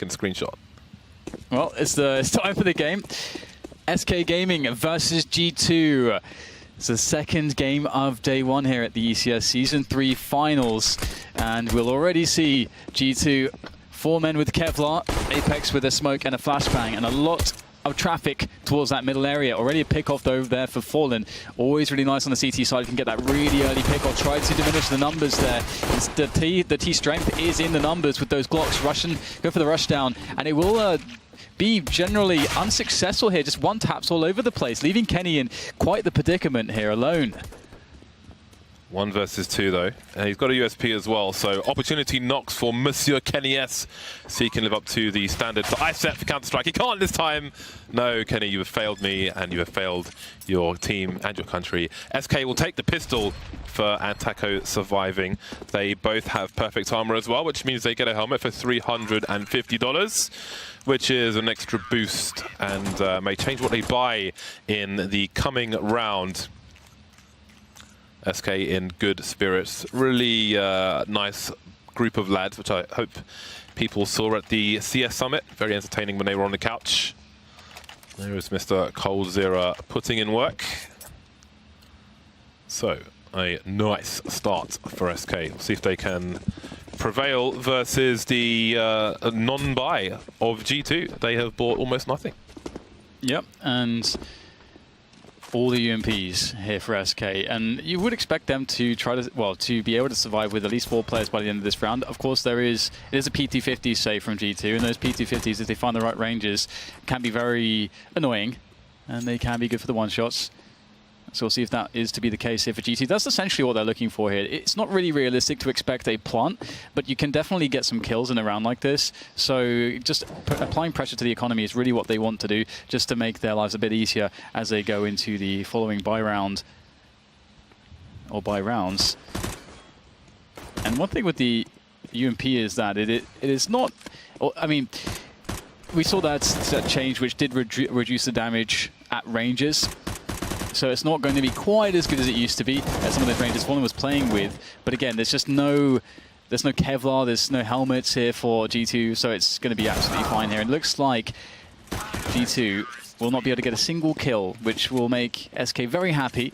second screenshot. Well, it's time for the game. SK Gaming versus G2. It's the second game of day one here at the ECS Season 3 Finals. And we'll already see G2, 4 men with Kevlar, Apex with a smoke and a flashbang, and a lot of traffic towards that middle area. Already a pick-off over there for Fallen. Always really nice on the CT side. You can get that really early pick-off. Try to diminish the numbers there. The T strength is in the numbers with those Glocks. Russian, go for the rush down, and it will be generally unsuccessful here. Just one taps all over the place, leaving Kenny in quite the predicament here alone. 1 versus 2 though, and he's got a USP as well, so opportunity knocks for Monsieur Kenny S, so he can live up to the standard that I set for Counter-Strike. He can't this time. No, Kenny, you have failed me, and you have failed your team and your country. SK will take the pistol for Antaco surviving. They both have perfect armor as well, which means they get a helmet for $350, which is an extra boost, and may change what they buy in the coming round. SK in good spirits. Really nice group of lads, which I hope people saw at the CS Summit. Very entertaining when they were on the couch. There is Mr. Coldzera putting in work. So, a nice start for SK. We'll see if they can prevail versus the non-buy of G2. They have bought almost nothing. Yep, and all the UMPs here for SK, and you would expect them to try to, well, to be able to survive with at least 4 players by the end of this round. Of course, it is a PT-50 save from G2, and those PT-50s, if they find the right ranges, can be very annoying, and they can be good for the one-shots. So we'll see if that is to be the case here for G2. That's essentially what they're looking for here. It's not really realistic to expect a plant, but you can definitely get some kills in a round like this. So just applying pressure to the economy is really what they want to do, just to make their lives a bit easier as they go into the following buy round, or buy rounds. And one thing with the UMP is that it is not, I mean, we saw that change which did reduce the damage at ranges. So it's not going to be quite as good as it used to be at some of those ranges Fallen was playing with. But again, there's just no Kevlar, there's no helmets here for G2, so it's going to be absolutely fine here. And it looks like G2 will not be able to get a single kill, which will make SK very happy.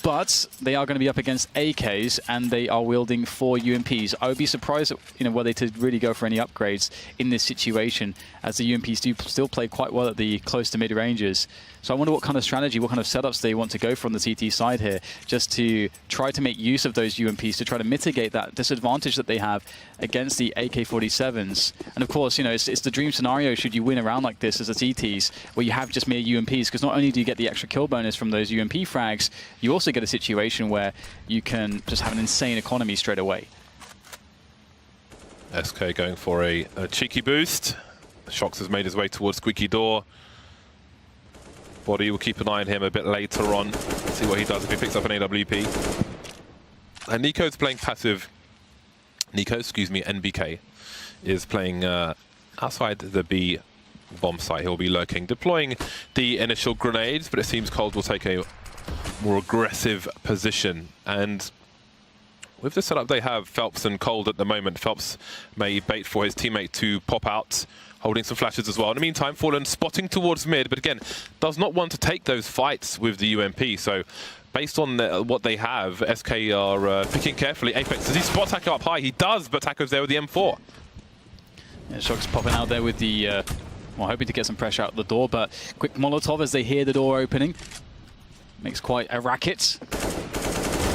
But they are going to be up against AKs, and they are wielding 4 UMPs. I would be surprised, were they to really go for any upgrades in this situation, as the UMPs do still play quite well at the close to mid ranges. So I wonder what kind of strategy, what kind of setups they want to go for on the CT side here, just to try to make use of those UMPs to try to mitigate that disadvantage that they have against the AK-47s. And of course, it's the dream scenario should you win a round like this as a CTs, where you have just mere UMPs, because not only do you get the extra kill bonus from those UMP frags, you also get a situation where you can just have an insane economy straight away. SK going for a cheeky boost. Shox has made his way towards Squeaky Door. Body will keep an eye on him a bit later on. See what he does if he picks up an AWP. And Nico's playing passive. NBK is playing outside the B bomb site. He'll be lurking, deploying the initial grenades, but it seems Cold will take a more aggressive position. And with the setup they have, Phelps and Cold at the moment, Phelps may bait for his teammate to pop out, holding some flashes as well. In the meantime, Fallen spotting towards mid, but again, does not want to take those fights with the UMP. So based on what they have, SK are picking carefully. Apex, does he spot Taco up high? He does, but Taco's there with the M4. Yeah, Shock's popping out there with the, well, hoping to get some pressure out the door, but quick Molotov as they hear the door opening. Makes quite a racket.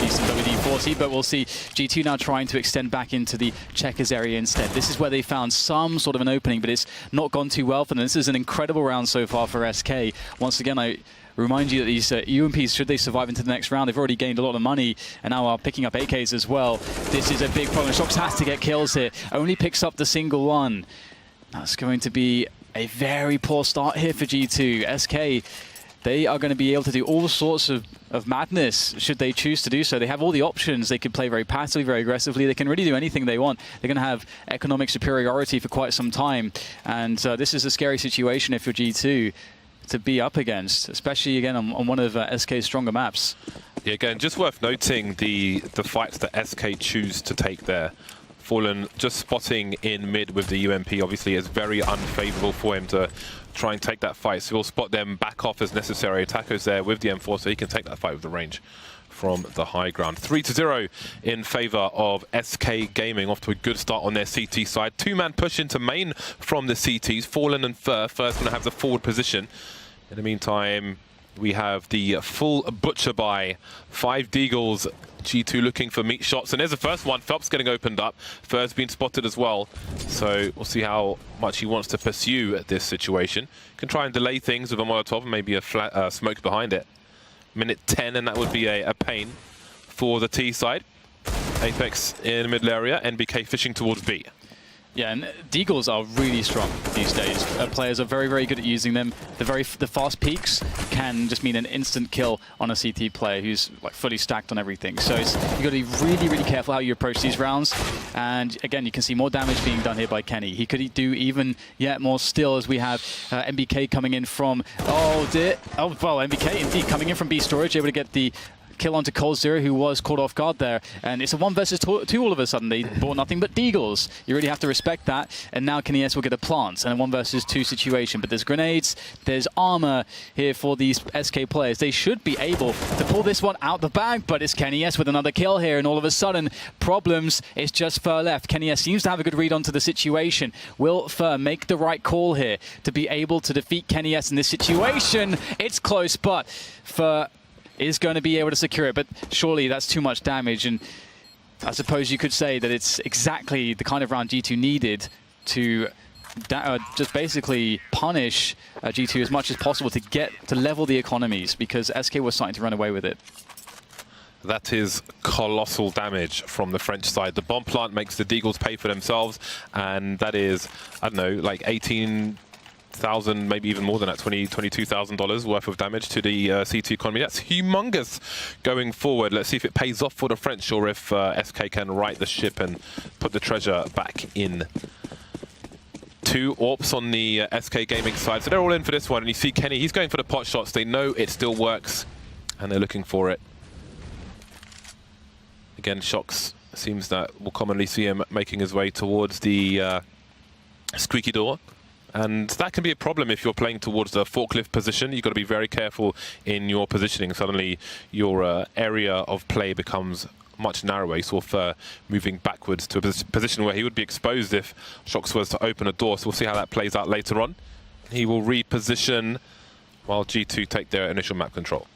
Decent WD-40, but we'll see G2 now trying to extend back into the checkers area instead. This is where they found some sort of an opening, but it's not gone too well for them. This is an incredible round so far for SK. Once again, I remind you that these UMPs, should they survive into the next round, they've already gained a lot of money and now are picking up AKs as well. This is a big problem. Shox has to get kills here. Only picks up the single one. That's going to be a very poor start here for G2. SK, they are going to be able to do all sorts of madness should they choose to do so. They have all the options. They can play very passively, very aggressively. They can really do anything they want. They're going to have economic superiority for quite some time. And this is a scary situation if you're G2 to be up against, especially again on one of SK's stronger maps. Yeah, again, just worth noting the fights that SK choose to take there. Fallen just spotting in mid with the UMP obviously is very unfavorable for him to try and take that fight. So he'll spot them back off as necessary. Taco's there with the M4, so he can take that fight with the range from the high ground. 3-0 in favor of SK Gaming, off to a good start on their CT side. Two-man push into main from the CTs. Fallen and Fur first going to have the forward position. In the meantime, we have the full butcher buy. 5 Deagles. G2 looking for meat shots, and there's the first one. Phelps getting opened up. Fur's been spotted as well, so we'll see how much he wants to pursue this situation. Can try and delay things with a Molotov and maybe a flat smoke behind it. Minute 10, and that would be a pain for the T side. Apex in the middle area, NBK fishing towards B. Yeah, and Deagles are really strong these days. Players are very, very good at using them. The fast peaks can just mean an instant kill on a CT player who's like fully stacked on everything. So you've got to be really, really careful how you approach these rounds. And again, you can see more damage being done here by Kenny. He could do even yet more still as we have NBK coming in from, NBK indeed coming in from B storage, able to get the kill onto Cold Zero, who was caught off guard there. And it's a 1 versus 2 all of a sudden. They bought nothing but Deagles. You really have to respect that. And now Kenny S will get a plant and a 1 versus 2 situation. But there's grenades, there's armor here for these SK players. They should be able to pull this one out the bag, but it's Kenny S with another kill here. And all of a sudden, problems. It's just Fur left. Kenny S seems to have a good read onto the situation. Will Fur make the right call here to be able to defeat Kenny S in this situation? It's close, but Fur is going to be able to secure it, but surely that's too much damage, and I suppose you could say that it's exactly the kind of round G2 needed to just basically punish G2 as much as possible to get to level the economies, because SK was starting to run away with it. That is colossal damage from the French side. The bomb plant makes the Deagles pay for themselves, and that is, I don't know, like 18,000, maybe even more than that, $22,000 worth of damage to the CT economy. That's humongous going forward. Let's see if it pays off for the French, or if SK can right the ship and put the treasure back in. 2 AWPs on the SK Gaming side, so they're all in for this one. And you see Kenny, he's going for the pot shots. They know it still works, and they're looking for it. Again, Shox seems that we'll commonly see him making his way towards the squeaky door. And that can be a problem if you're playing towards the forklift position. You've got to be very careful in your positioning. Suddenly, your area of play becomes much narrower. You saw Fur moving backwards to a position where he would be exposed if Shox was to open a door. So we'll see how that plays out later on. He will reposition while G2 take their initial map control.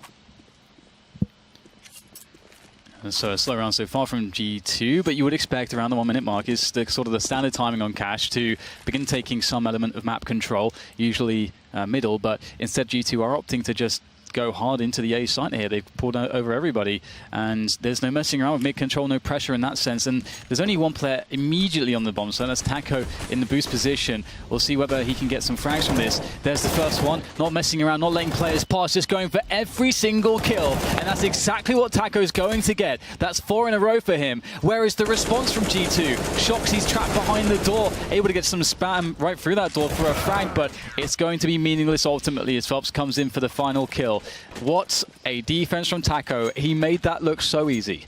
So a slow round so far from G2, but you would expect around the 1 minute mark is the sort of the standard timing on Cash to begin taking some element of map control, usually middle, but instead G2 are opting to just go hard into the A site here. They've pulled over everybody, and there's no messing around with mid control, no pressure in that sense. And there's only one player immediately on the bomb, so that's Taco in the boost position. We'll see whether he can get some frags from this. There's the first one, not messing around, not letting players pass, just going for every single kill. And that's exactly what Taco's going to get. That's 4 in a row for him. Where is the response from G2? Shox, he's trapped behind the door, able to get some spam right through that door for a frag, but it's going to be meaningless ultimately as Phelps comes in for the final kill. What a defense from Taco. He made that look so easy.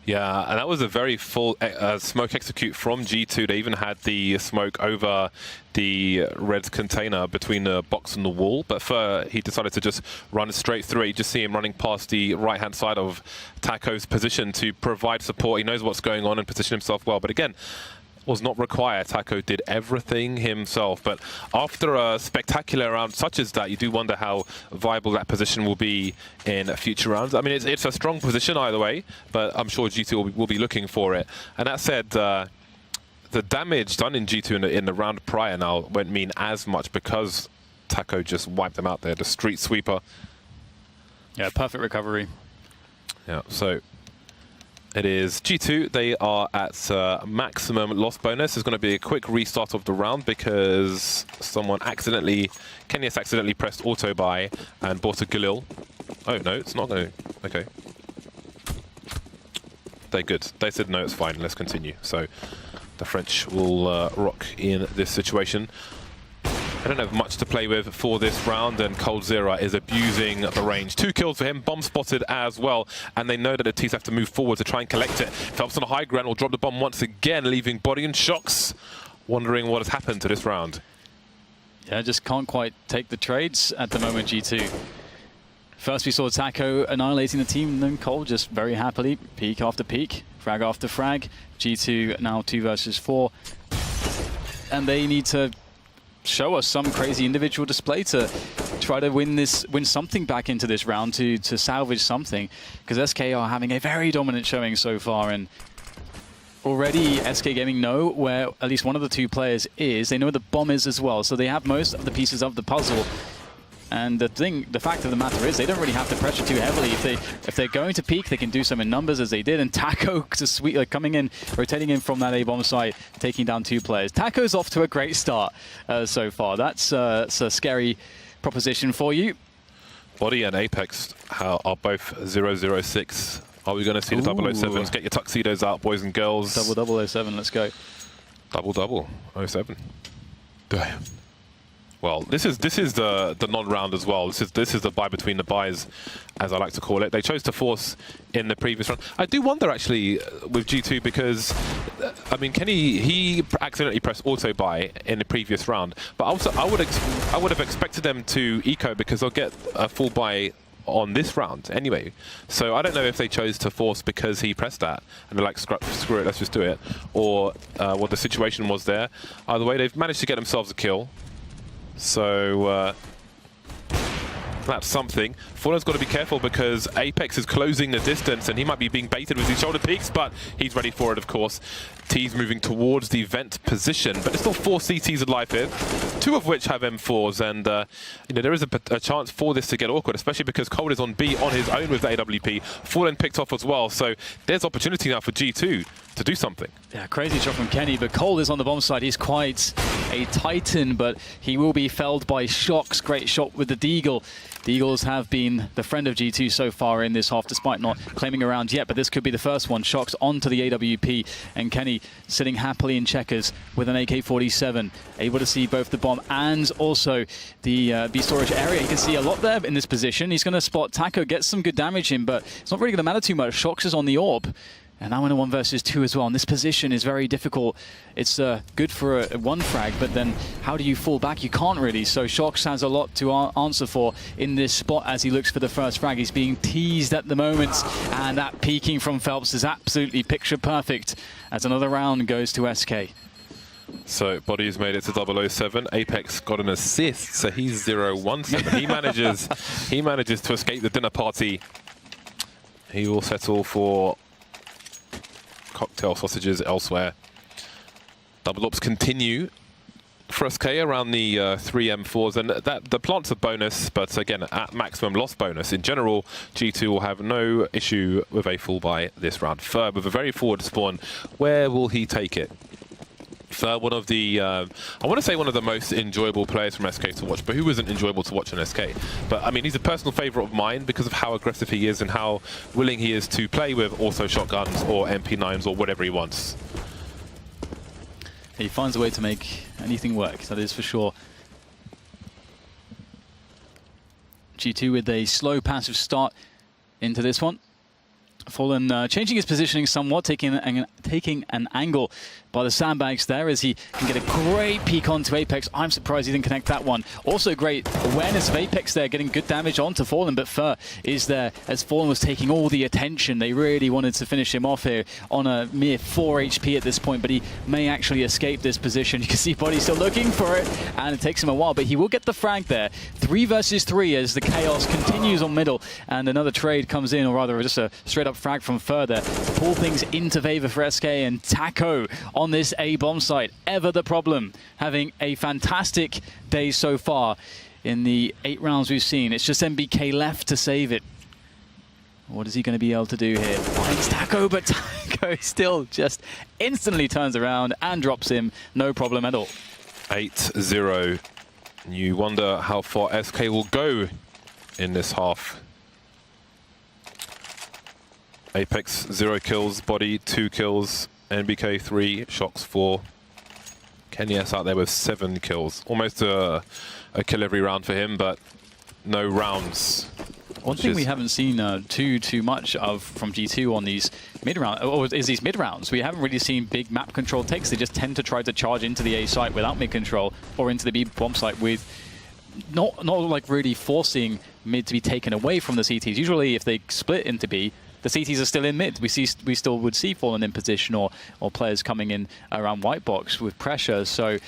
Yeah, and that was a very full smoke execute from G2. They even had the smoke over the red container between the box and the wall, but he decided to just run straight through it. You just see him running past the right-hand side of Taco's position to provide support. He knows what's going on and position himself well, but again, was not required. Taco did everything himself, but after a spectacular round such as that, you do wonder how viable that position will be in future rounds. I mean, it's a strong position either way, but I'm sure G2 will be looking for it. And that said, the damage done in G2 in the round prior now won't mean as much because Taco just wiped them out there, the street sweeper. Yeah, perfect recovery. Yeah, so it is G2. They are at maximum loss bonus. There's going to be a quick restart of the round because someone Kenny S accidentally pressed auto buy and bought a Galil. Oh no, it's not going to. Okay. They're good. They said no, it's fine. Let's continue. So the French will rock in this situation. They don't have much to play with for this round, and coldzera is abusing the range. 2 kills for him, bomb spotted as well, and they know that the T's have to move forward to try and collect it. Phelps on the high ground will drop the bomb once again, leaving Body and Shox wondering what has happened to this round. Yeah, just can't quite take the trades at the moment, G2. First we saw Taco annihilating the team, and then Cole just very happily, peak after peak, frag after frag. G2 now 2 versus 4. And they need to show us some crazy individual display to try to win something back into this round, to salvage something. Because SK are having a very dominant showing so far, and already SK Gaming know where at least one of the 2 players is. They know the bomb is as well, so they have most of the pieces of the puzzle. And the fact of the matter is, they don't really have to pressure too heavily. If they're going to peak, they can do some in numbers as they did. And Taco just coming in, rotating in from that A-bomb site, taking down 2 players. Taco's off to a great start so far. That's a scary proposition for you. Body and Apex are both 006. Are we going to see the 007s? Get your tuxedos out, boys and girls. Double 07, let's go. Double 07. Damn. Well, this is the non-round as well. This is the buy between the buys, as I like to call it. They chose to force in the previous round. I do wonder actually with G2 because I mean Kenny, he accidentally pressed auto buy in the previous round, but also I would have expected them to eco because they'll get a full buy on this round anyway. So I don't know if they chose to force because he pressed that and they're like, screw it, let's just do it, or what the situation was there. Either way, they've managed to get themselves a kill. So that's something. Fallen's got to be careful because Apex is closing the distance and he might be being baited with these shoulder peaks, but he's ready for it, of course. T's moving towards the vent position, but there's still 4 CTs alive here, 2 of which have M4s, and you know, there is a chance for this to get awkward, especially because Cold is on B on his own with the AWP. Fallen picked off as well, so there's opportunity now for G2 to do something. Yeah, crazy shot from Kenny, but Cole is on the bomb side. He's quite a titan, but he will be felled by Shox. Great shot with the Deagle. The Eagles have been the friend of G2 so far in this half, despite not claiming a round yet, but this could be the first one. Shox onto the AWP, and Kenny sitting happily in checkers with an AK-47, able to see both the bomb and also the B storage area. He can see a lot there in this position. He's going to spot Taco, get some good damage in, but it's not really going to matter too much. Shox is on the orb. And now in a 1 versus 2 as well. And this position is very difficult. It's good for a 1 frag, but then how do you fall back? You can't really. So Shox has a lot to answer for in this spot as he looks for the first frag. He's being teased at the moment. And that peeking from Phelps is absolutely picture perfect as another round goes to SK. So Body's made it to 007. Apex got an assist, so he's 017. He manages to escape the dinner party. He will settle for cocktail sausages elsewhere. Double ups continue for SK around the 3 M4s, and the plant's a bonus, but again at maximum loss bonus. In general, G2 will have no issue with a full buy this round. Ferb with a very forward spawn. Where will he take it? Ferb, one of the, I want to say one of the most enjoyable players from SK to watch, but who isn't enjoyable to watch on SK? But I mean, he's a personal favourite of mine because of how aggressive he is and how willing he is to play with also shotguns or MP9s or whatever he wants. He finds a way to make anything work, that is for sure. G2 with a slow passive start into this one. Fallen changing his positioning somewhat, taking an angle by the sandbags there as he can get a great peek onto Apex. I'm surprised he didn't connect that one. Also great awareness of Apex there, getting good damage onto Fallen, but Fur is there as Fallen was taking all the attention. They really wanted to finish him off here on a mere 4 HP at this point, but he may actually escape this position. You can see Body still looking for it, and it takes him a while, but he will get the frag there. 3 versus 3 as the chaos continues on middle, and another trade comes in, or rather just a straight up frag from Fur there to pull things into favor for SK. And Taco on this A-bomb site, ever the problem, having a fantastic day so far in the 8 rounds we've seen. It's just MBK left to save it. What is he going to be able to do here? Finds Taco, but Taco still just instantly turns around and drops him, no problem at all. 8-0. You wonder how far SK will go in this half. Apex 0 kills, Body 2 kills, NBK 3, Shox 4, KennyS out there with 7 kills. Almost a kill every round for him, but no rounds. One thing we haven't seen too much of from G2 on these mid-rounds, or is these mid-rounds. We haven't really seen big map control takes. They just tend to try to charge into the A site without mid control, or into the B bomb site with not like really forcing mid to be taken away from the CTs. Usually, if they split into B, the CTs are still in mid. We still would see Fallen in position or players coming in around white box with pressure. So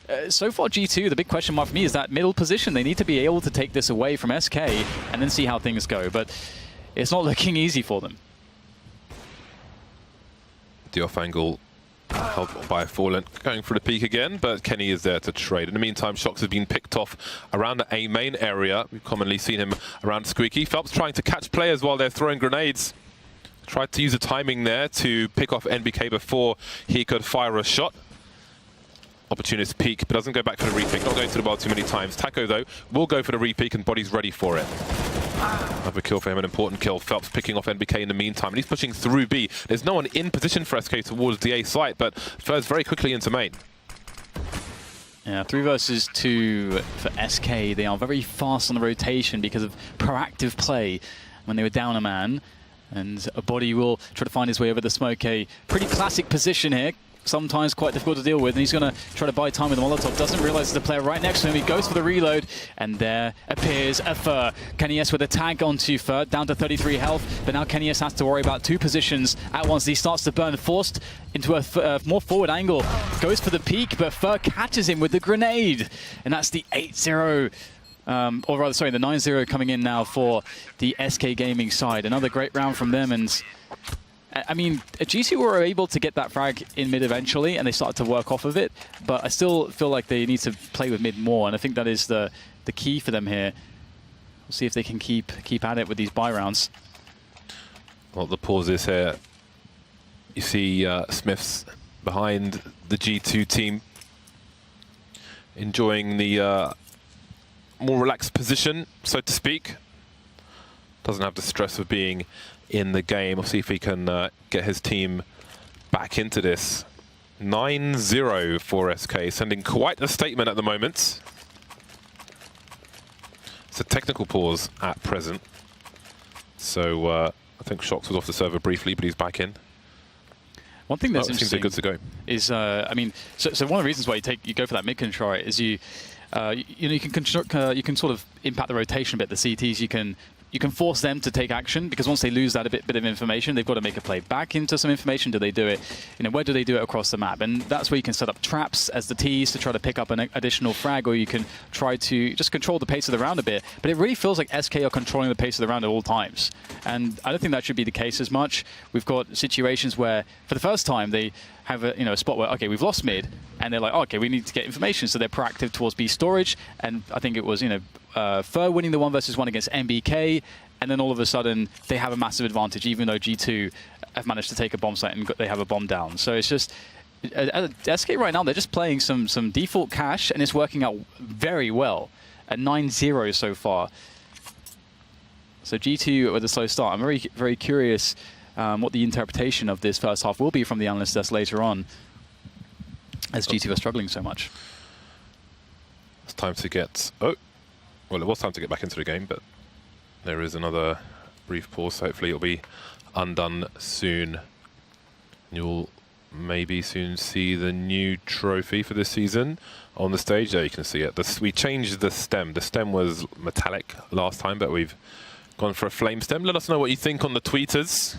far G2, the big question mark for me is that middle position. They need to be able to take this away from SK and then see how things go. But it's not looking easy for them. The off angle held by Fallen, going for the peak again, but Kenny is there to trade. In the meantime, Shox has been picked off around the A main area. We've commonly seen him around Squeaky. Phelps trying to catch players while they're throwing grenades. Tried to use the timing there to pick off NBK before he could fire a shot. Opportunist peek, but doesn't go back for the repeak. Not going to the ball too many times. Taco, though, will go for the repeak, and Body's ready for it. Another kill for him, an important kill. Phelps picking off NBK in the meantime, and he's pushing through B. There's no one in position for SK towards the A site, but flows very quickly into main. Yeah, 3 versus 2 for SK. They are very fast on the rotation because of proactive play when they were down a man. And a Body will try to find his way over the smoke. A pretty classic position here. Sometimes quite difficult to deal with, and he's going to try to buy time with the Molotov. Doesn't realize there's a player right next to him. He goes for the reload, and there appears a Fur. KennyS with a tag onto Fur, down to 33 health, but now KennyS has to worry about 2 positions at once. He starts to burn, forced into a more forward angle. Goes for the peak, but Fur catches him with the grenade, and that's the 8-0. Or rather, sorry, the 9-0 coming in now for the SK Gaming side. Another great round from them, and I mean, G2 were able to get that frag in mid eventually, and they started to work off of it, but I still feel like they need to play with mid more, and I think that is the key for them here. We'll see if they can keep at it with these buy rounds. Well, the pause is here. You see Smiths behind the G2 team, enjoying the more relaxed position, so to speak. Doesn't have the stress of being in the game. We'll see if he can get his team back into this. 9-0 for SK, sending quite a statement at the moment. It's a technical pause at present. So I think Shox was off the server briefly, but he's back in. One thing that's interesting good to go is, I mean, so one of the reasons why you go for that mid control is you can sort of impact the rotation a bit. The CTs you can force them to take action, because once they lose that bit of information, they've got to make a play back into some information. Do they do it? Where do they do it across the map? And that's where you can set up traps as the Ts to try to pick up an additional frag, or you can try to just control the pace of the round a bit. But it really feels like SK are controlling the pace of the round at all times, and I don't think that should be the case as much. We've got situations where, for the first time, they have a spot where, okay, we've lost mid, and they're like, okay, we need to get information, so they're proactive towards B storage. And I think it was Fur winning the 1v1 against NBK, and then all of a sudden they have a massive advantage, even though G2 have managed to take a bomb site and they have a bomb down. So it's just SK right now, they're just playing some default cash, and it's working out very well at 9-0 so far. So G2 with a slow start. I'm very, very curious what the interpretation of this first half will be from the analyst desk later on, as G2 are struggling so much. It's time to get... well, it was time to get back into the game, but there is another brief pause. So hopefully it'll be undone soon. You'll maybe soon see the new trophy for this season on the stage. There you can see it. We changed the stem. The stem was metallic last time, but we've gone for a flame stem. Let us know what you think on the tweeters.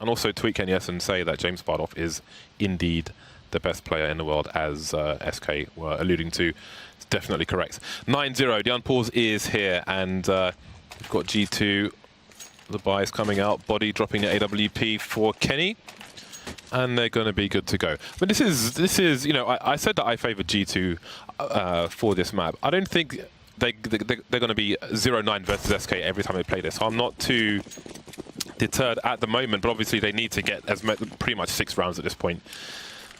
And also tweet KennyS and say that James Bardoff is indeed the best player in the world, as SK were alluding to. It's definitely correct. 9-0, the unpause is here, and we've got G2. The buy is coming out. Body dropping the AWP for Kenny, and they're going to be good to go. But this is I said that I favoured G2 for this map. I don't think they're going to be 0-9 versus SK every time they play this. So I'm not too deterred at the moment, but obviously they need to get pretty much 6 rounds at this point.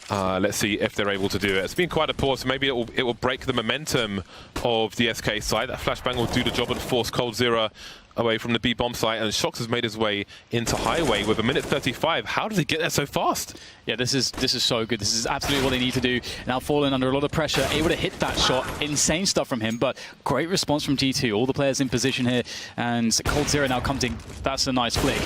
Let's see if they're able to do it. It's been quite a pause, so maybe it will break the momentum of the SK side. That flashbang will do the job and force Cold Zero away from the B bomb site, and Shox has made his way into Highway with 1:35. How does he get there so fast? Yeah, this is so good. This is absolutely what they need to do. Now Fallen under a lot of pressure, able to hit that shot. Insane stuff from him, but great response from G2. All the players in position here, and Cold Zero now comes in. That's a nice flick.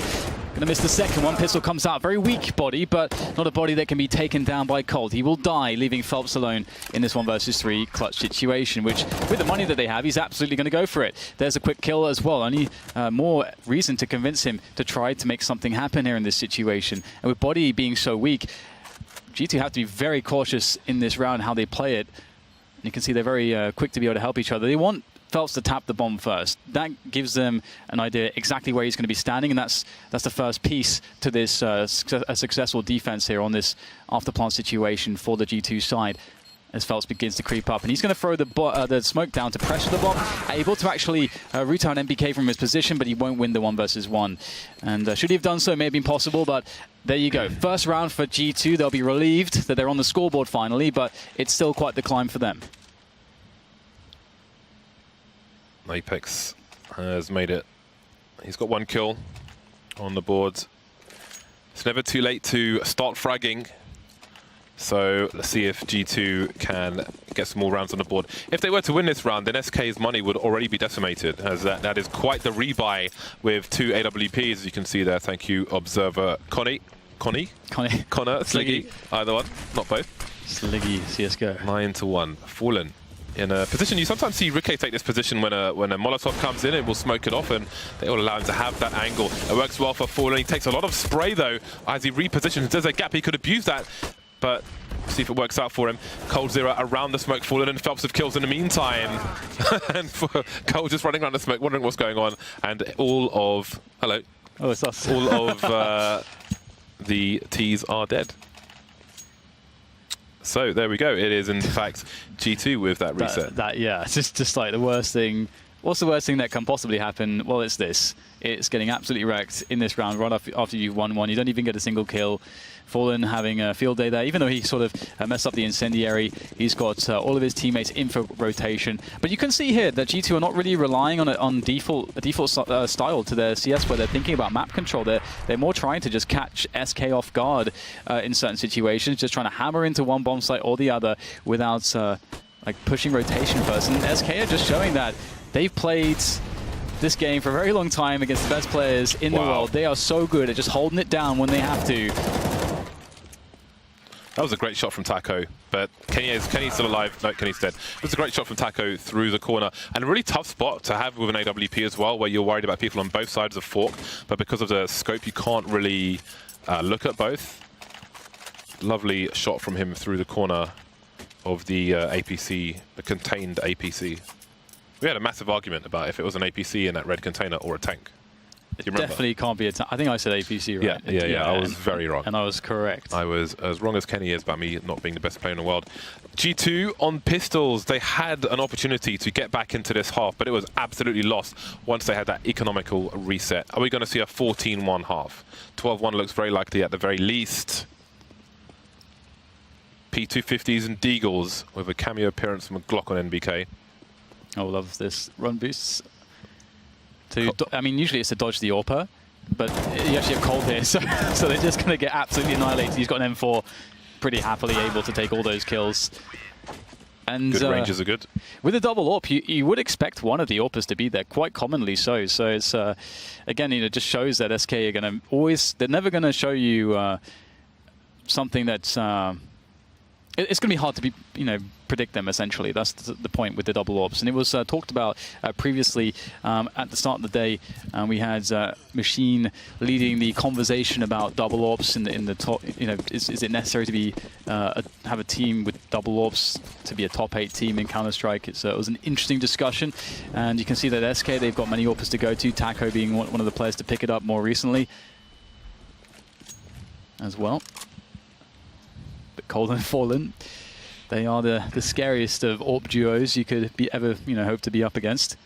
Gonna miss the second one. Pistol comes out. Very weak body, but not a body that can be taken down by Cold. He will die, leaving Phelps alone in this 1v3 clutch situation, which, with the money that they have, he's absolutely going to go for it. There's a quick kill as well. Only more reason to convince him to try to make something happen here in this situation. And with body being so weak, G2 have to be very cautious in this round how they play it. And you can see they're very quick to be able to help each other. They want Phelps to tap the bomb first. That gives them an idea exactly where he's going to be standing, and that's the first piece to this a successful defense here on this after plant situation for the G2 side. As Phelps begins to creep up, and he's going to throw the smoke down to pressure the bomb, able to actually root out NBK from his position, but he won't win the 1v1. And should he have done so, it may have been possible, but there you go. First round for G2. They'll be relieved that they're on the scoreboard finally, but it's still quite the climb for them. Apex has made it. He's got 1 kill on the board. It's never too late to start fragging. So let's see if G2 can get some more rounds on the board. If they were to win this round, then SK's money would already be decimated, as that is quite the rebuy with 2 AWPs, as you can see there. Thank you, Observer Connor, Sliggy, either one, not both. Sliggy, CSGO. 9-1. Fallen in a position. You sometimes see Rikke take this position when a Molotov comes in, it will smoke it off, and they will allow him to have that angle. It works well for Fallen. He takes a lot of spray though as he repositions. There's a gap, he could abuse that, but see if it works out for him. Cold Zero around the smoke. Fallen and Phelps have kills in the meantime. And for Cold just running around the smoke, wondering what's going on, and all of it's us. All of the T's are dead. So there we go. It is in fact G2 with that reset. Yeah, it's just like the worst thing. What's the worst thing that can possibly happen? Well, it's this. It's getting absolutely wrecked in this round right after you've won one. You don't even get a single kill. Fallen having a field day there, even though he sort of messed up the incendiary. He's got all of his teammates in for rotation. But you can see here that G2 are not really relying on a default style to their CS, where they're thinking about map control. They're more trying to just catch SK off guard in certain situations, just trying to hammer into one bomb site or the other without like pushing rotation first. And SK are just showing that they've played this game for a very long time against the best players in the world. They are so good at just holding it down when they have to. That was a great shot from Taco, but Kenny's still alive. No, Kenny's dead. It was a great shot from Taco through the corner, and a really tough spot to have with an AWP as well, where you're worried about people on both sides of Fork, but because of the scope, you can't really look at both. Lovely shot from him through the corner of the APC, the contained APC. We had a massive argument about if it was an APC in that red container or a tank. It definitely can't be a tank. I think I said APC, right? Yeah. I was very wrong. And I was correct. I was as wrong as Kenny is about me not being the best player in the world. G2 on pistols. They had an opportunity to get back into this half, but it was absolutely lost once they had that economical reset. Are we going to see a 14-1 half? 12-1 looks very likely at the very least. P250s and Deagles with a cameo appearance from a Glock on NBK. I love this run boosts. I mean, usually it's to dodge the AWPer, but you actually have Cold here, so they're just going to get absolutely annihilated. He's got an M4, pretty happily able to take all those kills. And good ranges are good. With a double AWP, you would expect one of the AWPers to be there, quite commonly so. So it's, again, it just shows that SK are going to they're never going to show you something that's... it's going to be hard to predict them, essentially. That's the point with the double AWPs. And it was talked about previously at the start of the day. We had Machine leading the conversation about double AWPs in the top. Is it necessary to be have a team with double AWPs to be a top 8 team in Counter-Strike? It was an interesting discussion. And you can see that SK, they've got many AWPs to go to. Taco being one of the players to pick it up more recently as well. But Cold and Fallen, they are the scariest of AWP duos you could ever hope to be up against.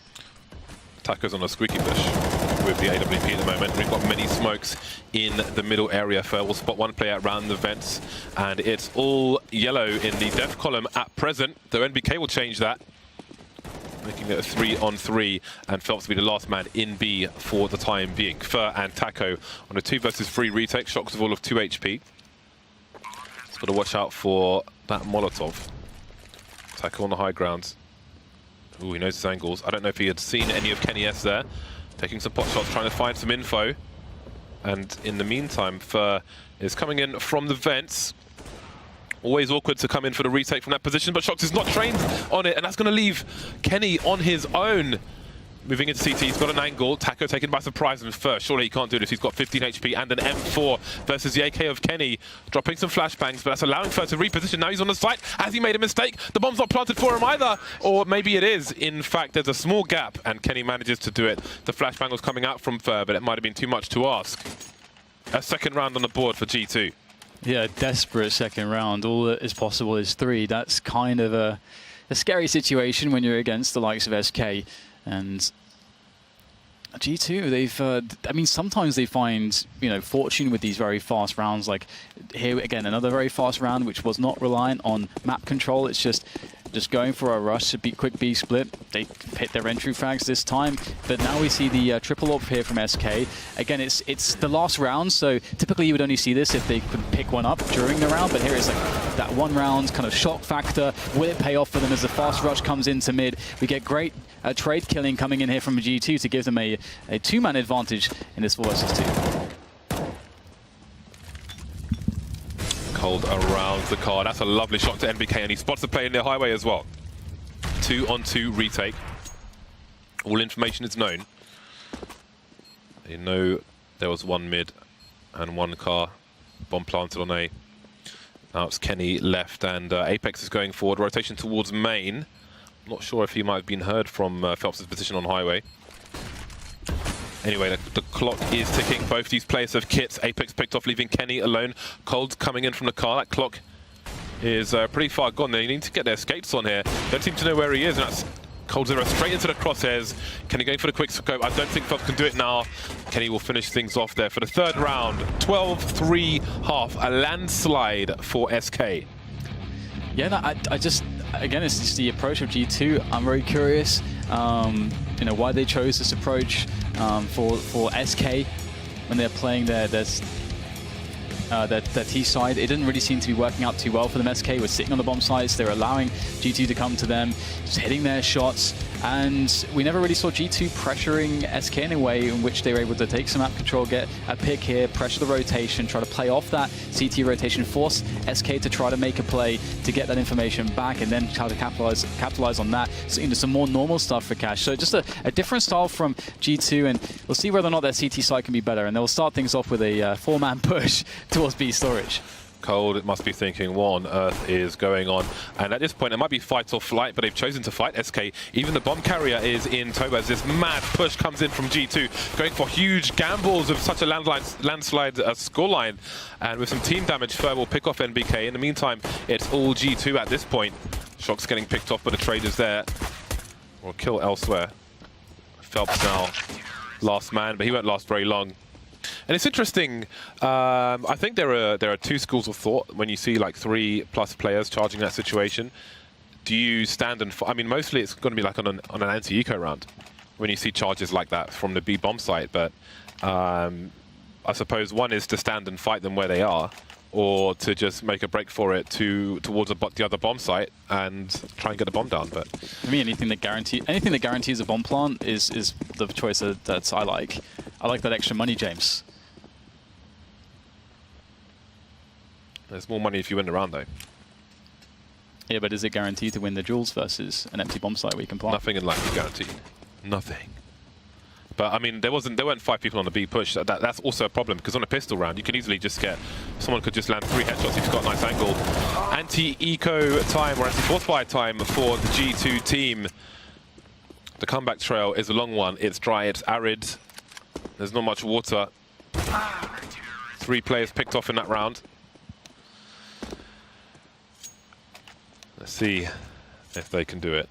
Taco's on a squeaky push with the AWP at the moment. We've got many smokes in the middle area. We'll spot one player around the vents, and it's all yellow in the death column at present. Though NBK will change that. making it a 3-on-3, and Phelps will be the last man in B for the time being. Fur and Taco on a 2 versus 3 retake. Shocks of all of 2 HP. Got to watch out for that Molotov. Taco on the high ground. Ooh, he knows his angles. I don't know if he had seen any of Kenny S there. Taking some pot shots, trying to find some info. And in the meantime, Fur is coming in from the vents. Always awkward to come in for the retake from that position, but Shocks is not trained on it, and that's going to leave Kenny on his own. Moving into CT, he's got an angle. Taco taken by surprise and Fur. Surely he can't do this. He's got 15 HP and an M4 versus the AK of Kenny. Dropping some flashbangs, but that's allowing Fur to reposition. Now he's on the site. Has he made a mistake? The bomb's not planted for him either. Or maybe it is. In fact, there's a small gap, and Kenny manages to do it. The flashbang was coming out from Fur, but it might have been too much to ask. A second round on the board for G2. Yeah, desperate second round. All that is possible is 3. That's kind of a scary situation when you're against the likes of SK. And G2, they've, I mean, sometimes they find, you know, fortune with these very fast rounds. Like here, again, another very fast round, which was not reliant on map control. It's just going for a rush, a quick B split. They hit their entry frags this time, but now we see the triple AWP here from SK. Again, it's the last round, so typically you would only see this if they could pick one up during the round, but here it's like that one round kind of shock factor. Will it pay off for them as the fast rush comes into mid? We get great trade killing coming in here from G2 to give them a 2-man advantage in this 4 versus 2. Cold around the car. That's a lovely shot to NBK, and he spots the play in the highway as well. 2-on-2 retake. All information is known. They know there was one mid and one car. Bomb planted on A. Now it's Kenny left, and Apex is going forward. Rotation towards main. Not sure if he might have been heard from Phelps' position on highway. Anyway, the clock is ticking. Both these players have kits. Apex picked off, leaving Kenny alone. Cold coming in from the car. That clock is pretty far gone. They need to get their skates on here. Don't seem to know where he is, and that's Cold Zero straight into the crosshairs. Kenny going for the quick scope. I don't think Phelps can do it now. Kenny will finish things off there for the third round. 12-3 half. A landslide for SK. Yeah, no, I just, again, it's just the approach of G2. I'm very curious, you know, why they chose this approach for SK when they're playing their T side. It didn't really seem to be working out too well for them. SK was sitting on the bomb sites. They were allowing G2 to come to them, just hitting their shots. And we never really saw G2 pressuring SK in a way in which they were able to take some map control, get a pick here, pressure the rotation, try to play off that CT rotation, force SK to try to make a play to get that information back, and then try to capitalize on that. So, you know, some more normal stuff for Cash. So just a different style from G2, and we'll see whether or not their CT side can be better. And they'll start things off with a 4-man push towards B storage. Cold, it must be thinking, what on earth is going on? And at this point, it might be fight or flight, but they've chosen to fight SK. Even the bomb carrier is in tow as this mad push comes in from G2, going for huge gambles with such a landslide scoreline. And with some team damage, Fur will pick off NBK. In the meantime, it's all G2 at this point. Shock's getting picked off by the traders there. Or kill elsewhere. Phelps now last man, but he won't last very long. And it's interesting, I think there are 2 schools of thought when you see like 3+ players charging that situation. Do you stand and fight? I mean, mostly it's going to be like on an anti-eco round when you see charges like that from the B bomb site, but I suppose one is to stand and fight them where they are, or to just make a break for it towards the other bomb site and try and get the bomb down. But I mean, anything that guarantees a bomb plant is the choice that I like. I like that extra money, James. There's more money if you win the round, though. Yeah, but is it guaranteed to win the duels versus an empty bomb site where you can plant? Nothing in life is guaranteed. Nothing. But I mean, there weren't 5 people on the B push. That's also a problem, because on a pistol round, you can easily just get, someone could just land 3 headshots if you've got a nice angle. Anti-eco time, or anti-force fire time for the G2 team. The comeback trail is a long one. It's dry, it's arid. There's not much water. 3 players picked off in that round. Let's see if they can do it.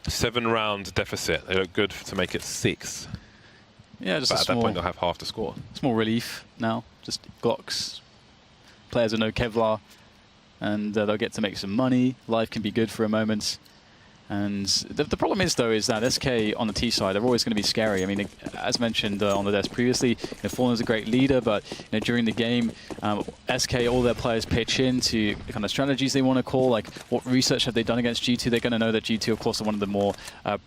7-round deficit. They look good to make it 6. Yeah, just but at that point they'll have half the score. Small relief now. Just Glocks. Players with no Kevlar, and they'll get to make some money. Life can be good for a moment. And the problem is, though, is that SK on the T side are always going to be scary. I mean, as mentioned on the desk previously, Fallen's a great leader, but during the game, SK, all their players pitch in to the kind of strategies they want to call, like what research have they done against G2. They're going to know that G2, of course, are one of the more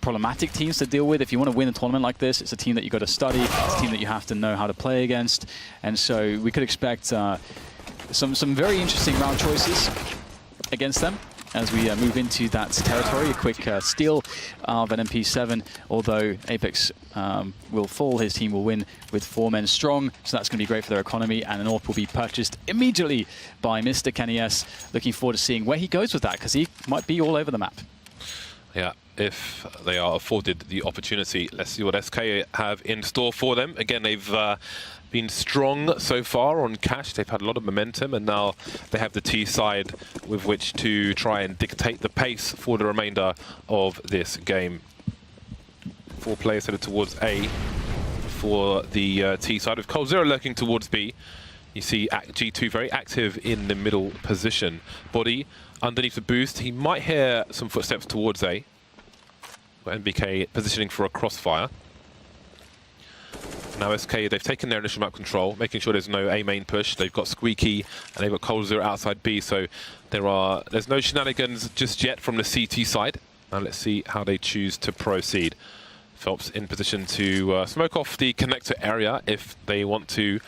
problematic teams to deal with. If you want to win a tournament like this, it's a team that you've got to study. It's a team that you have to know how to play against. And so we could expect some very interesting round choices against them as we move into that territory. A quick steal of an MP7, although Apex will fall, his team will win with 4 men strong, so that's going to be great for their economy, and an AWP will be purchased immediately by Mr. KennyS. Looking forward to seeing where he goes with that, because he might be all over the map. Yeah, if they are afforded the opportunity. Let's see what SK have in store for them. Again, they've been strong so far on Cash. They've had a lot of momentum, and now they have the T side with which to try and dictate the pace for the remainder of this game. 4 players headed towards A for the T side, with coldzera lurking towards B. You see G2 very active in the middle position. Body underneath the boost. He might hear some footsteps towards A. NBK positioning for a crossfire. Now SK, they've taken their initial map control, making sure there's no A main push. They've got Squeaky and they've got coldzera outside B, so there's no shenanigans just yet from the CT side. Now let's see how they choose to proceed. Phelps in position to smoke off the connector area if they want to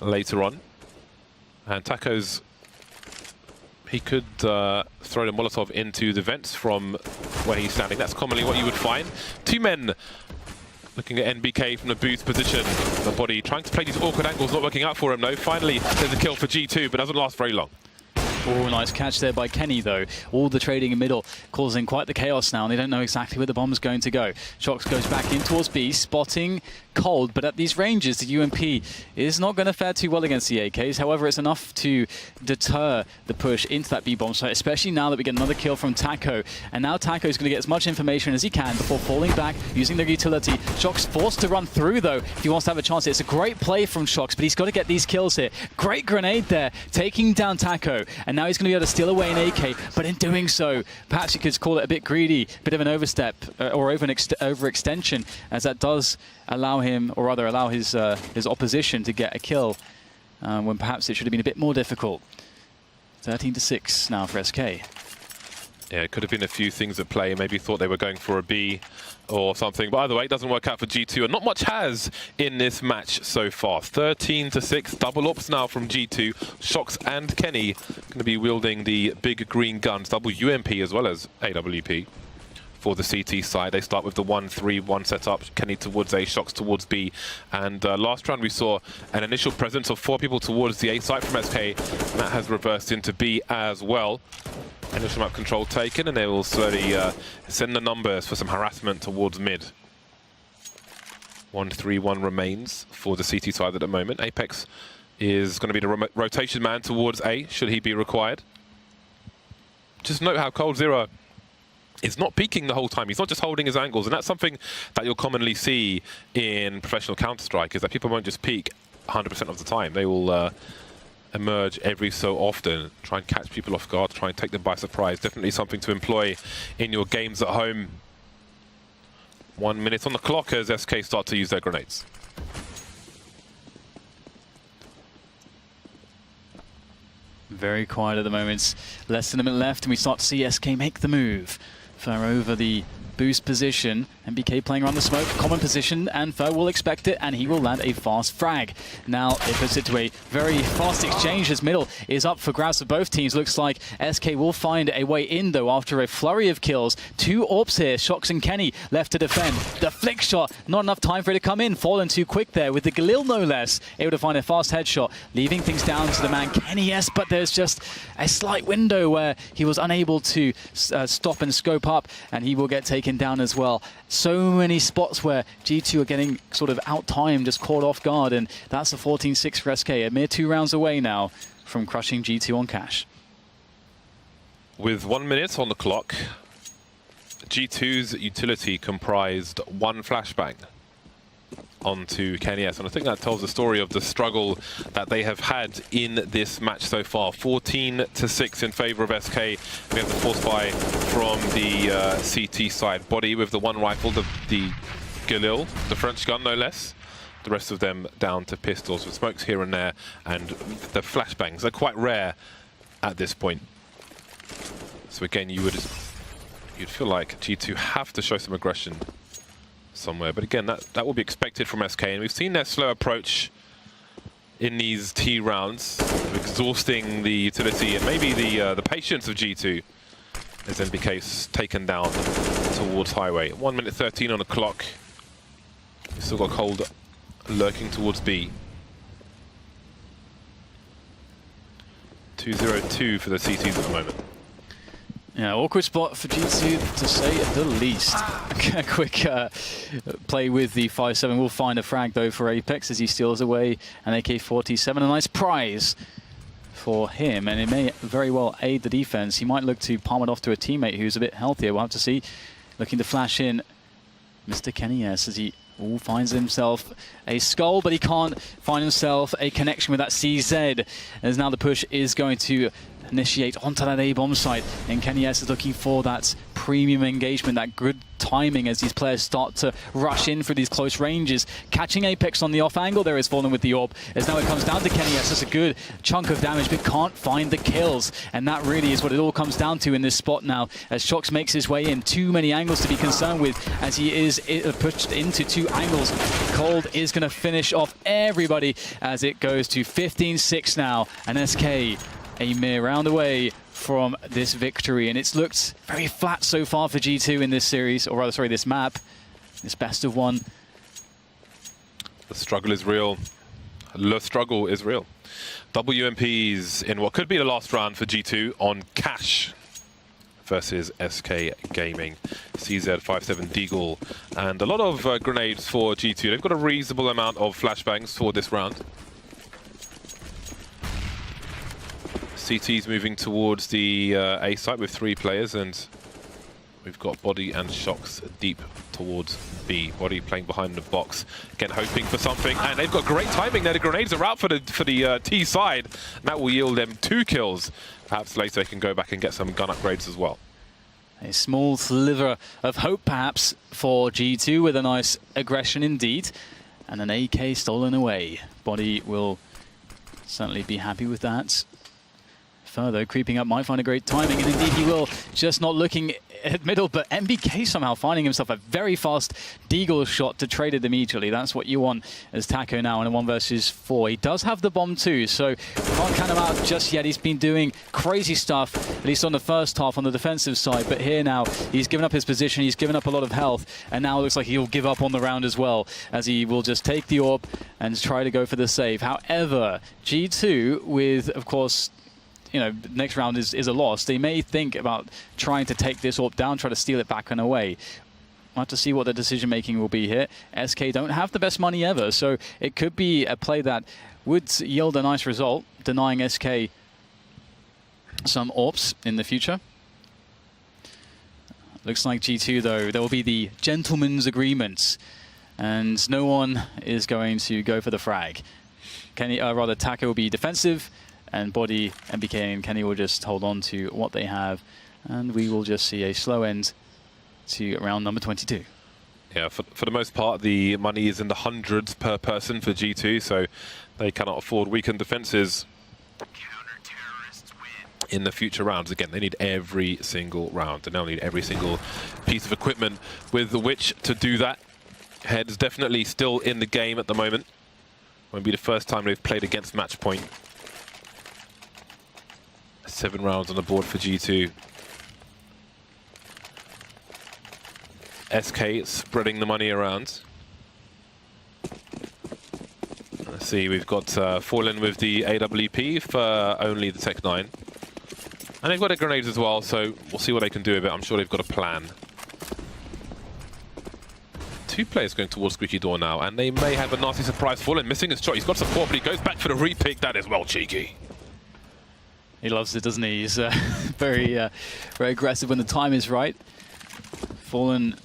later on. And Taco's, he could throw the Molotov into the vents from where he's standing. That's commonly what you would find. 2 men looking at NBK from the booth position. The Body trying to play these awkward angles, not working out for him though. Finally, there's a kill for G2, but doesn't last very long. Oh, nice catch there by Kenny, though. All the trading in middle causing quite the chaos now, and they don't know exactly where the bomb's going to go. Shox goes back in towards B, spotting Cold, but at these ranges, the UMP is not going to fare too well against the AKs. However, it's enough to deter the push into that B-bomb site, especially now that we get another kill from Taco. And now Taco is going to get as much information as he can before falling back, using their utility. Shox forced to run through, though, if he wants to have a chance. It's a great play from Shox, but he's got to get these kills here. Great grenade there, taking down Taco. And now he's going to be able to steal away an AK, but in doing so, perhaps you could call it a bit greedy, bit of an overstep, or overextension, as that does allow him, or rather allow his opposition to get a kill, when perhaps it should have been a bit more difficult. 13-6 now for SK. Yeah, it could have been a few things at play. Maybe thought they were going for a B or something. But either way, it doesn't work out for G2. And not much has in this match so far. 13-6. Double ups now from G2. Shox and Kenny going to be wielding the big green guns. Double UMP as well as AWP. For the CT side, they start with the 1-3-1 setup. Kenny towards A, Shox towards B. And last round we saw an initial presence of 4 people towards the A site from SK. And that has reversed into B as well. Initial map control taken, and they will slowly send the numbers for some harassment towards mid. 1-3-1 remains for the CT side at the moment. Apex is going to be the rotation man towards A, should he be required. Just note how coldzera is not peeking the whole time. He's not just holding his angles, and that's something that you'll commonly see in professional Counter-Strike, is that people won't just peek 100% of the time. They will emerge every so often, try and catch people off guard, try and take them by surprise. Definitely something to employ in your games at home. 1 minute on the clock as SK start to use their grenades. Very quiet at the moment. Less than a minute left, and we start to see SK make the move. Fer over the boost position. NBK playing around the smoke, common position, and Fer will expect it, and he will land a fast frag. Now it puts it to a very fast exchange as middle is up for grabs for both teams. Looks like SK will find a way in, though, after a flurry of kills. 2 AWPs here, Shox and Kenny left to defend. The flick shot, not enough time for it to come in. Fallen too quick there with the Galil, no less. Able to find a fast headshot, leaving things down to the man KennyS, but there's just a slight window where he was unable to stop and scope up, and he will get taken down as well. So many spots where G2 are getting sort of out-timed, just caught off guard, and that's a 14-6 for SK, a mere 2 rounds away now from crushing G2 on Cash. With 1 minute on the clock, G2's utility comprised 1 flashbang. onto KNES, and I think that tells the story of the struggle that they have had in this match so far. 14-6 in favor of SK. We have the force buy from the CT side. Body with the one rifle, the Galil, the French gun no less. The rest of them down to pistols with smokes here and there, and the flashbangs are quite rare at this point. So again, you'd feel like G2 have to show some aggression somewhere, but again, that will be expected from SK, and we've seen their slow approach in these T rounds, exhausting the utility and maybe the patience of G2 as NBK's taken down towards Highway. 1 minute 13 on the clock. We've still got Cold lurking towards B. 2-0-2 for the CTs at the moment. Yeah, awkward spot for G2 to say the least. A quick play with the 5-7 will find a frag though for Apex as he steals away an AK-47. A nice prize for him, and it may very well aid the defense. He might look to palm it off to a teammate who's a bit healthier. We'll have to see. Looking to flash in Mr. KNES as he finds himself a skull, but he can't find himself a connection with that CZ, as now the push is going to initiate onto that A-bomb site, and KNES is looking for that premium engagement, that good timing as these players start to rush in for these close ranges. Catching Apex on the off angle, there is Fallen with the AWP, as now it comes down to KNES. That's a good chunk of damage, but can't find the kills, and that really is what it all comes down to in this spot now, as Shox makes his way in. Too many angles to be concerned with, as he is pushed into 2 angles. Cold is going to finish off everybody as it goes to 15-6 now, and SK a mere round away from this victory, and it's looked very flat so far for G2 in this series, or rather, sorry, this map, this best of 1. The struggle is real. The struggle is real. WMPs in what could be the last round for G2 on Cash versus SK Gaming. CZ 5-7 Deagle, and a lot of grenades for G2. They've got a reasonable amount of flashbangs for this round. CT's moving towards the A site with 3 players, and we've got Body and Shox deep towards B. Body playing behind the box, again hoping for something, and they've got great timing there. The grenades are out for the T side, and that will yield them 2 kills. Perhaps later they can go back and get some gun upgrades as well. A small sliver of hope perhaps for G2 with a nice aggression indeed, and an AK stolen away. Body will certainly be happy with that. Further creeping up might find a great timing, and indeed he will, just not looking at middle, but NBK somehow finding himself a very fast Deagle shot to trade it immediately. That's what you want as Taco now in a 1 versus 4. He does have the bomb too, so can't count him out just yet. He's been doing crazy stuff, at least on the first half on the defensive side, but here now he's given up his position, he's given up a lot of health, and now it looks like he'll give up on the round as well, as he will just take the AWP and try to go for the save. However, G2 with, of course, you know, next round is a loss. They may think about trying to take this AWP down, try to steal it back and away. We'll have to see what the decision-making will be here. SK don't have the best money ever, so it could be a play that would yield a nice result, denying SK some AWPs in the future. Looks like G2, though, there will be the gentleman's agreement, and no one is going to go for the frag. Rather, Taco will be defensive, and Body, NBK and Kenny will just hold on to what they have, and we will just see a slow end to round number 22. Yeah, for the most part, the money is in the hundreds per person for G2, so they cannot afford weakened defenses in the future rounds. Again, they need every single round, and they'll need every single piece of equipment with which to do that. Heads definitely still in the game at the moment. Won't be the first time they've played against match point. 7 rounds on the board for G2. SK spreading the money around. Let's see, we've got Fallen with the AWP for only the Tech 9. And they've got their grenades as well, so we'll see what they can do with it. I'm sure they've got a plan. 2 players going towards Squeaky Door now, and they may have a nasty surprise. Fallen missing his shot. He's got support, but he goes back for the repick. That is well cheeky. He loves it, doesn't he? He's very, very aggressive when the time is right. Fallen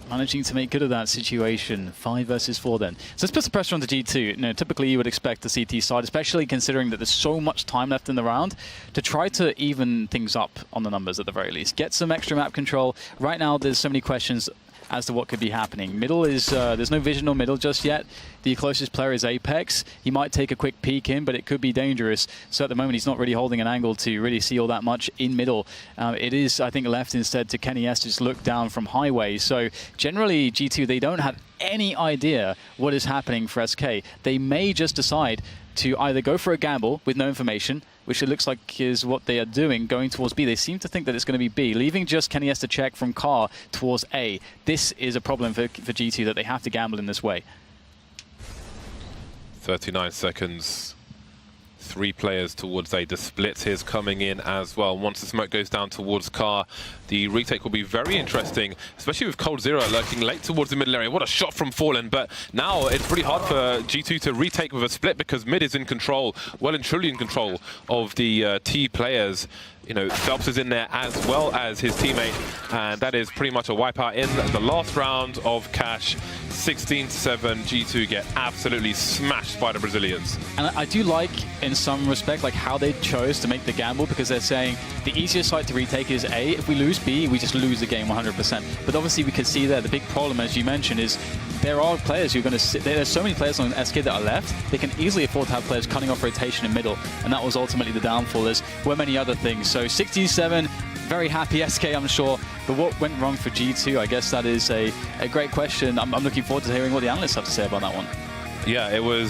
managing to make good of that situation. 5 versus 4 then. So let's put some pressure on the G2. You know, typically you would expect the CT side, especially considering that there's so much time left in the round, to try to even things up on the numbers at the very least. Get some extra map control. Right now there's so many questions as to what could be happening. Middle is, there's no vision on middle just yet. The closest player is Apex. He might take a quick peek in, but it could be dangerous. So at the moment, he's not really holding an angle to really see all that much in middle. It is, I think, left instead to Kenny S to just look down from highway. So generally, G2, they don't have any idea what is happening for SK. They may just decide to either go for a gamble with no information, which it looks like is what they are doing, going towards B. They seem to think that it's going to be B, leaving just Kenny S to check from car towards A. This is a problem for G2, that they have to gamble in this way. 39 seconds. 3 players towards A. The split is coming in as well. Once the smoke goes down towards car, the retake will be very interesting, especially with Cold Zero lurking late towards the middle area. What a shot from Fallen, but now it's pretty hard for G2 to retake with a split because mid is in control, well and truly in control of the T players. You know, Phelps is in there as well as his teammate, and that is pretty much a wipeout in the last round of Cash. 16-7, G2 get absolutely smashed by the Brazilians. And I do like, in some respect, like how they chose to make the gamble, because they're saying the easiest site to retake is A. If we lose B, we just lose the game 100%. But obviously we can see there the big problem, as you mentioned, is there are players who are going to sit. There's so many players on SK that are left. They can easily afford to have players cutting off rotation in middle, and that was ultimately the downfall. As were many other things. So 16-7, very happy SK, I'm sure. But what went wrong for G2? I guess that is a great question. I'm looking forward to hearing what the analysts have to say about that one. Yeah, it was